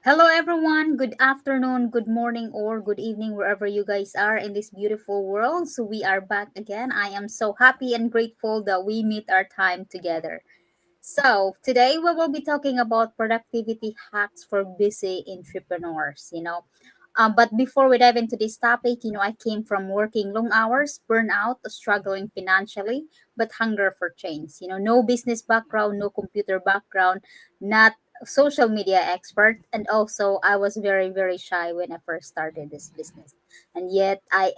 Hello, everyone. Good afternoon, good morning, or good evening, wherever you guys are in this beautiful world. So, we are back again. I am so happy and grateful that we meet our time together. So, today we will be talking about productivity hacks for busy entrepreneurs. But before we dive into this topic, I came from working long hours, burnout, struggling financially, but hunger for change. No business background, no computer background, not social media expert, and also I was very, very shy when I first started this business. And yet I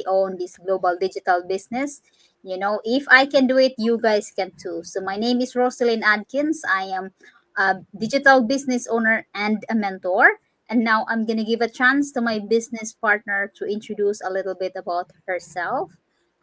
own this global digital business. If I can do it, you guys can too. So my name is Rosalind Adkins. I am a digital business owner and a mentor. And now I'm going to give a chance to my business partner to introduce a little bit about herself.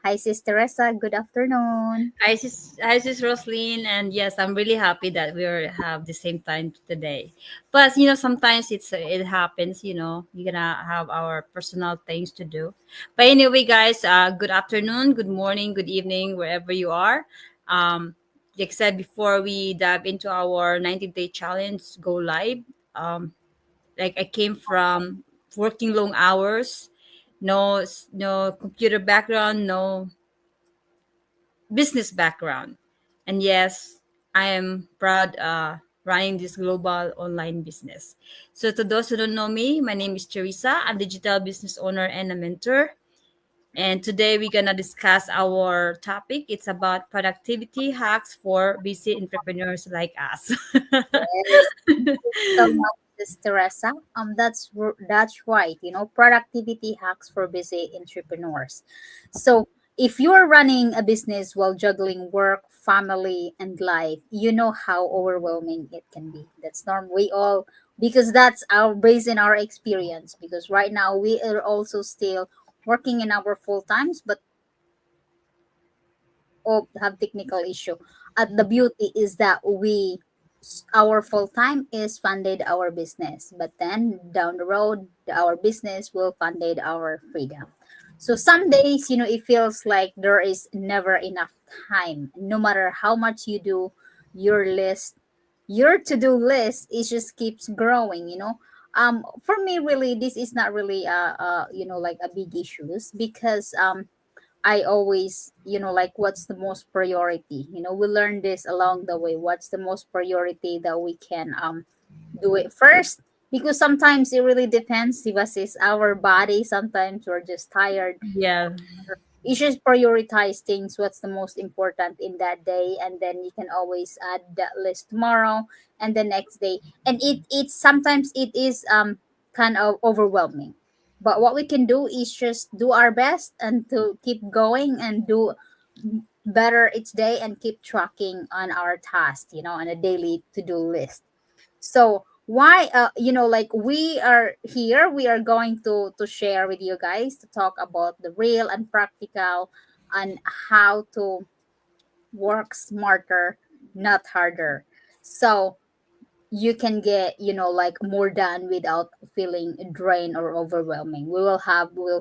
Hi, Sis Teresa. Good afternoon. Hi, sis Roslyn, and yes, I'm really happy that have the same time today. But sometimes it happens. You're gonna have our personal things to do. But anyway, guys, good afternoon, good morning, good evening, wherever you are. Like I said before, we dive into our 90-day challenge go live. Um, like I came from working long hours, no computer background, no business background. And yes, I am proud running this global online business. So to those who don't know me, my name is Teresa. I'm digital business owner and a mentor. And today we're gonna discuss our topic. It's about productivity hacks for busy entrepreneurs like us. Yes. So much, Sis Teresa. That's right. Productivity hacks for busy entrepreneurs. So if you're running a business while juggling work, family, and life, you know how overwhelming it can be. That's normal. We all because that's our based in our experience. Because right now we are also still working in our full times, but have technical issue. The beauty is that our full time is funded our business, but then down the road, our business will funded our freedom. So some days, it feels like there is never enough time. No matter how much you do, your list, your to-do list, it just keeps growing. For me, really, this is not really like a big issues because I always, like what's the most priority? We learn this along the way. What's the most priority that we can do it first? Because sometimes it really depends because it's our body. Sometimes we're just tired. Yeah. You just prioritize things, what's the most important in that day, and then you can always add that list tomorrow and the next day. And it's sometimes it is kind of overwhelming. But what we can do is just do our best and to keep going and do better each day and keep tracking on our task, on a daily to-do list. So why like we are here, we are going to share with you guys to talk about the real and practical on how to work smarter, not harder. So you can get, like more done without feeling drained or overwhelming. We'll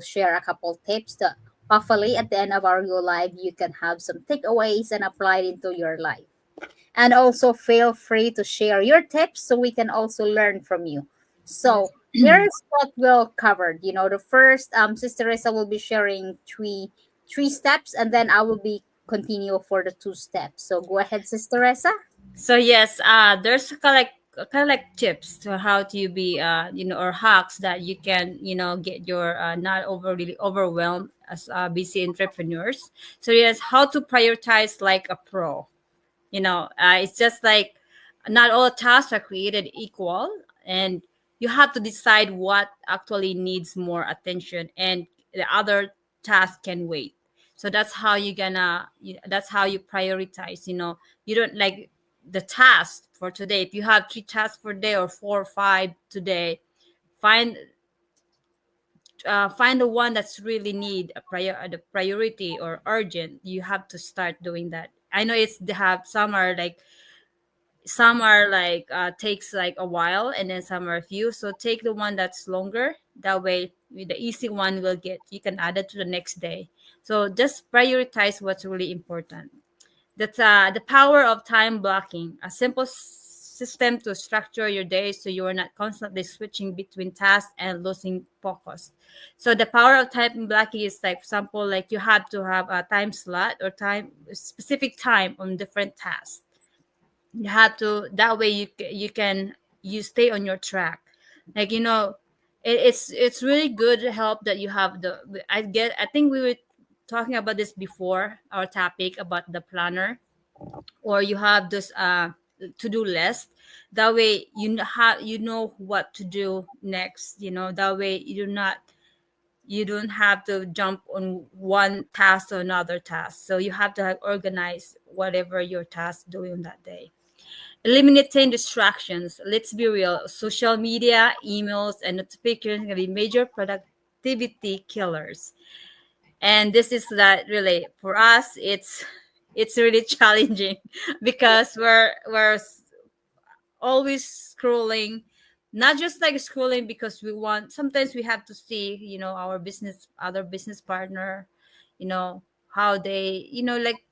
share a couple tips that hopefully at the end of our go live you can have some takeaways and apply it into your life. And also feel free to share your tips so we can also learn from you. So Yes. here's what we'll cover. The first, Sister Teresa will be sharing three steps, and then I will be continue for the two steps. So go ahead, Sister Teresa. So yes, there's kind of like tips to how to be or hacks that you can get your not really overwhelmed as busy entrepreneurs. So yes, how to prioritize like a pro. It's just like not all tasks are created equal, and you have to decide what actually needs more attention, and the other task can wait. So that's how you prioritize. You don't like the task for today. If you have three tasks per day or four or five today, find find the one that's really need the priority or urgent. You have to start doing that. I know it's they have some are like takes like a while, and then some are few, so take the one that's longer. That way with the easy one will get, you can add it to the next day. So just prioritize what's really important. That's the power of time blocking. A simple system to structure your day so you are not constantly switching between tasks and losing focus. So the power of time blocking is like, for example, like you have to have a time slot or time specific time on different tasks. You have to, that way you can, you stay on your track. Like, it's really good help that you have the, I think we were talking about this before our topic about the planner, or you have this to-do list. That way you know what to do next. That way you don't have to jump on one task to another task. So you have to have organize whatever your task doing that day. Eliminating distractions. Let's be real. Social media, emails, and notifications can be major productivity killers. And this is that really for us. It's really challenging because we're always scrolling, not just like scrolling because we want. Sometimes we have to see, our business, other business partner, you know how they, like,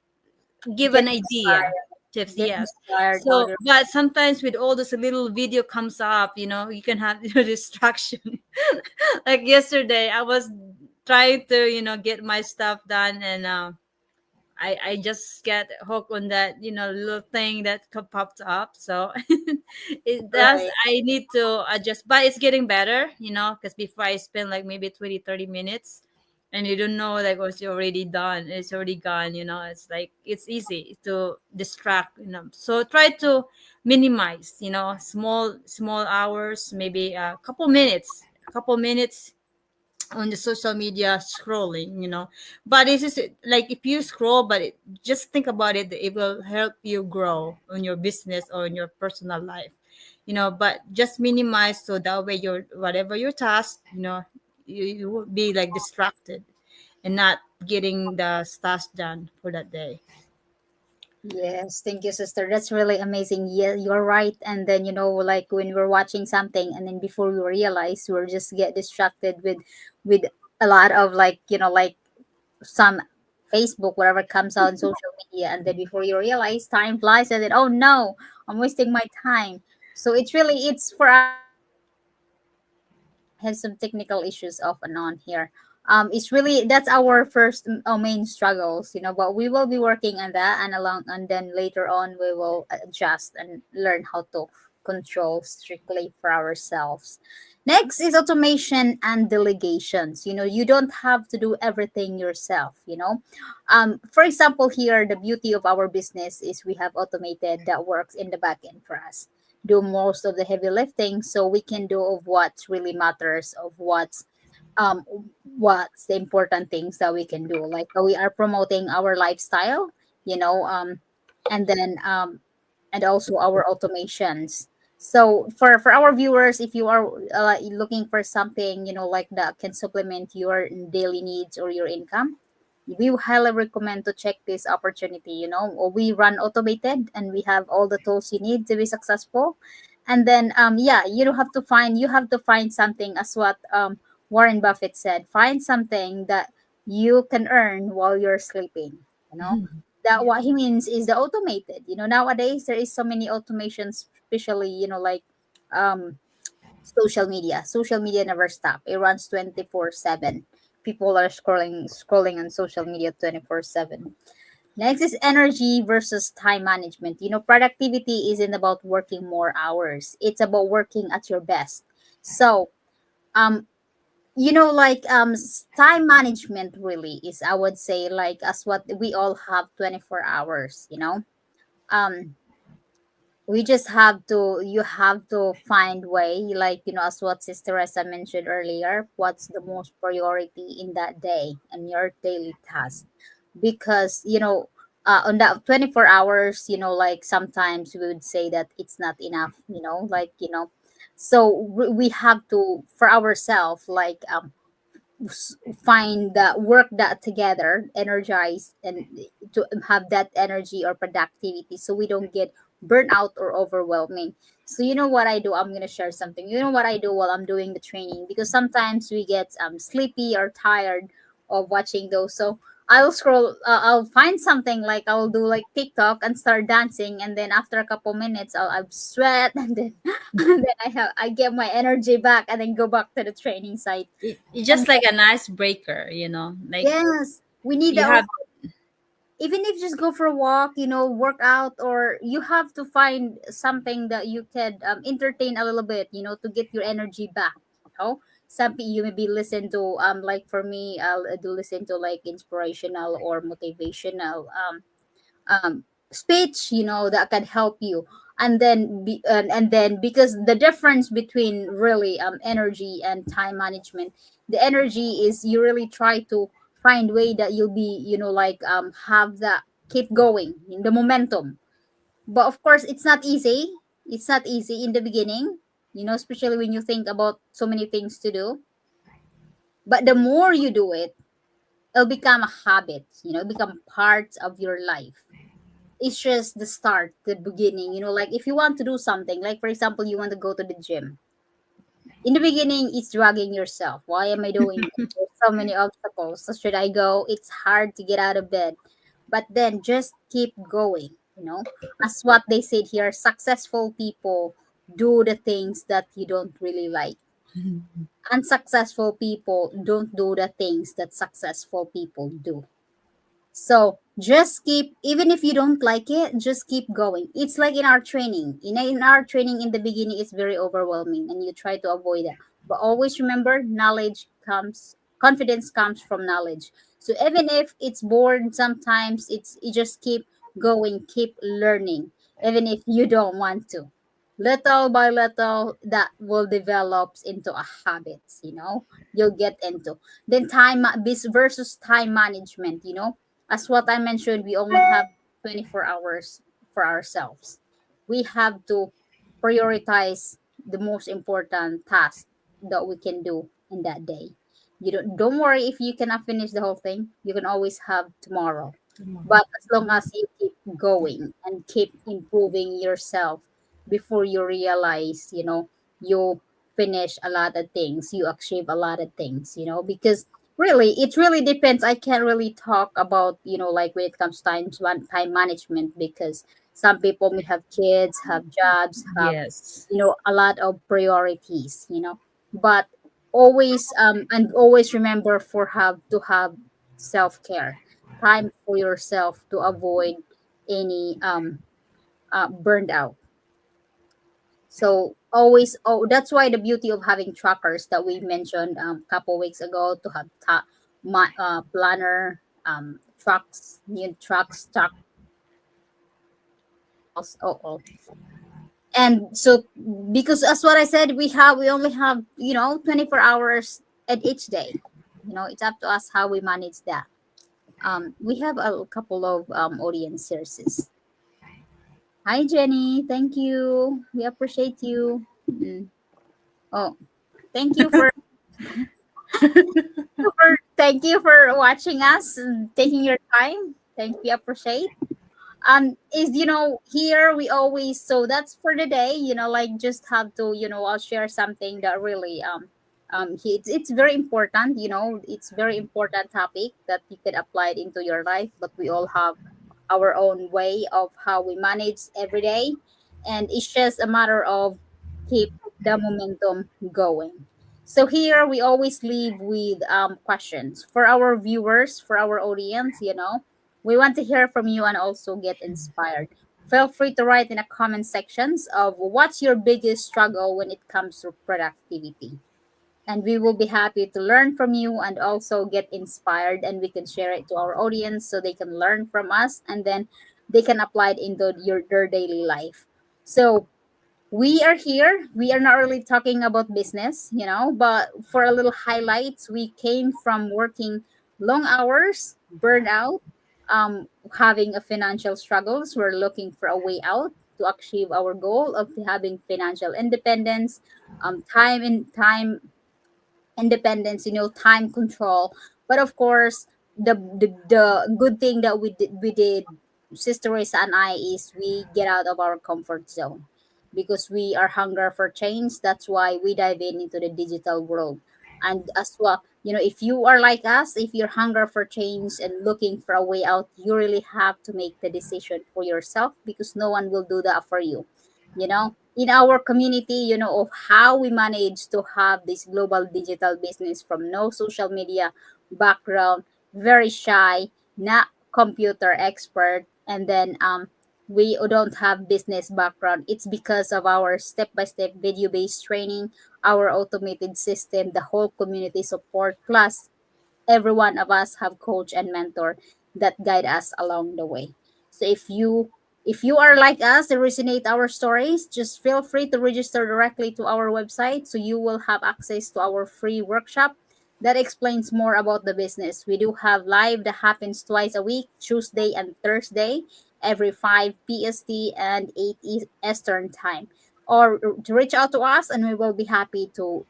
give Get an idea, inspired. tips, Get yes. inspired how So to. but sometimes with all this little video comes up, you can have distraction. Like yesterday I was trying to, get my stuff done, and I just get hooked on that, little thing that popped up. So it does. Right. I need to adjust, but it's getting better, because before I spend like maybe 20-30 minutes, and you don't know, like, what's already done. It's already gone. It's like it's easy to distract. So try to minimize. Small hours, maybe a couple minutes on the social media scrolling. But this is like, if you scroll, but just think about it, it will help you grow on your business or in your personal life. But just minimize, so that way your whatever your task, you won't be like distracted and not getting the task done for that day. Yes, thank you, sister. That's really amazing. Yeah, you're right. And then, like when we're watching something, and then before we realize, we're just get distracted with a lot of, like, like some Facebook, whatever comes out on social media, and then before you realize, time flies, and then, oh no, I'm wasting my time. So it's for us. Has some technical issues off and on here. It's really that's our first main struggles, but we will be working on that, and along, and then later on we will adjust and learn how to control strictly for ourselves. Next is automation and delegations. You don't have to do everything yourself. For example, here the beauty of our business is we have automated that works in the back end for us, do most of the heavy lifting, so we can do of what really matters, of um what's the important things that we can do, like we are promoting our lifestyle, you know um and then and also our automations. So for our viewers, if you are looking for something, like that can supplement your daily needs or your income, we highly recommend to check this opportunity. We run automated, and we have all the tools you need to be successful. And then yeah, you have to find something, as what Warren Buffett said, find something that you can earn while you're sleeping. you know that Yeah. what he means is the automated. Nowadays there is so many automations, especially, like um social media never stop. It runs 24/7. People are scrolling on social media 24/7. Next is energy versus time management. Productivity isn't about working more hours, it's about working at your best. So um time management really is, I would say, like, as what we all have 24 hours. um we just have to you have to find way, like, as what Sister Ressa mentioned earlier, what's the most priority in that day and your daily task. Because on that 24 hours, like sometimes we would say that it's not enough, so we have to, for ourselves, like, find that work that together, energize, and to have that energy or productivity, so we don't get burnt out or overwhelming. So you know what I do, I'm going to share something. You know what I do while I'm doing the training, because sometimes we get sleepy or tired of watching those. So I'll scroll. I'll find something like I'll do like TikTok and start dancing, and then after a couple minutes, I'll sweat, and then and then I get my energy back, and then go back to the training site. It's And just like an icebreaker, you know, like yes, we need you that. have. Even if just go for a walk, work out, or you have to find something that you could entertain a little bit, to get your energy back. Some you maybe listen to like for me, I'll do listen to like inspirational or motivational speech, that can help you. And then because the difference between really energy and time management, the energy is you really try to find way that you'll be, like have that keep going in the momentum. But of course it's not easy in the beginning, especially when you think about so many things to do. But the more you do it, it'll become a habit, become part of your life. It's just the start, the beginning. Like if you want to do something, like for example, you want to go to the gym. In the beginning, it's dragging yourself. Why am I doing this? There's so many obstacles. So should I go? It's hard to get out of bed. But then just keep going. As what they said here, successful people do the things that you don't really like. Unsuccessful people don't do the things that successful people do. So just keep, even if you don't like it, just keep going. It's like in our training. In our training, in the beginning, it's very overwhelming and you try to avoid that. But always remember, confidence comes from knowledge. So even if it's bored sometimes, you just keep going, keep learning, even if you don't want to. Little by little, that will develop into a habit, you'll get into. Then versus time management, as what I mentioned, we only have 24 hours for ourselves. We have to prioritize the most important task that we can do in that day. You don't worry if you cannot finish the whole thing. You can always have tomorrow. But as long as you keep going and keep improving yourself before you realize, you finish a lot of things, you achieve a lot of things, because really, it really depends. I can't really talk about, like when it comes time management, because some people may have kids, have jobs, have, Yes. a lot of priorities, but always and always remember for have to have self-care, time for yourself to avoid any burned out. So always, oh, that's why the beauty of having trackers that we mentioned couple weeks ago, to have planner, trucks, new trucks, truck else. Oh. And so, because as what I said, we only have 24 hours at each day. It's up to us how we manage that. We have a couple of audience sources. Hi Jenny, thank you. We appreciate you. Mm. Oh, thank you for watching us and taking your time. Thank you, appreciate. Is here we always, so that's for the day, like just have to, I'll share something that really it's very important, it's very important topic that you could apply it into your life, but we all have our own way of how we manage every day, and it's just a matter of keep the momentum going. So here we always leave with questions for our viewers, for our audience. We want to hear from you and also get inspired. Feel free to write in the comment sections of what's your biggest struggle when it comes to productivity. And we will be happy to learn from you and also get inspired, and we can share it to our audience so they can learn from us, and then they can apply it into their daily life. So we are here. We are not really talking about business, but for a little highlights, we came from working long hours, burnout, having a financial struggles. We're looking for a way out to achieve our goal of having financial independence, time independence, time control. But of course, the good thing that we did, Sister Risa and I, is we get out of our comfort zone because we are hunger for change. That's why we dive into the digital world. And as well, if you are like us, if you're hunger for change and looking for a way out, you really have to make the decision for yourself, because no one will do that for you. In our community, of how we manage to have this global digital business from no social media background, very shy, not computer expert, and then we don't have business background. It's because of our step-by-step video-based training, our automated system, the whole community support, plus every one of us have coach and mentor that guide us along the way. So if you are like us and resonate our stories, just feel free to register directly to our website, so you will have access to our free workshop that explains more about the business. We do have live that happens twice a week, Tuesday and Thursday, every 5 PST and 8 Eastern time. Or to reach out to us, and we will be happy to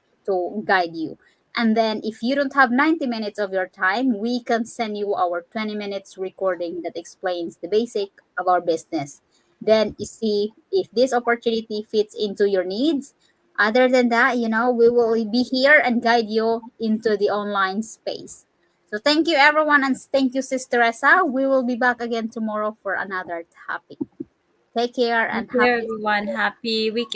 guide you. And then if you don't have 90 minutes of your time, we can send you our 20 minutes recording that explains the basic of our business. Then you see if this opportunity fits into your needs. Other than that, we will be here and guide you into the online space. So thank you everyone, and thank you Sister Esa. We will be back again tomorrow for another topic. Take care Thank and you, have this. everyone. Happy weekend.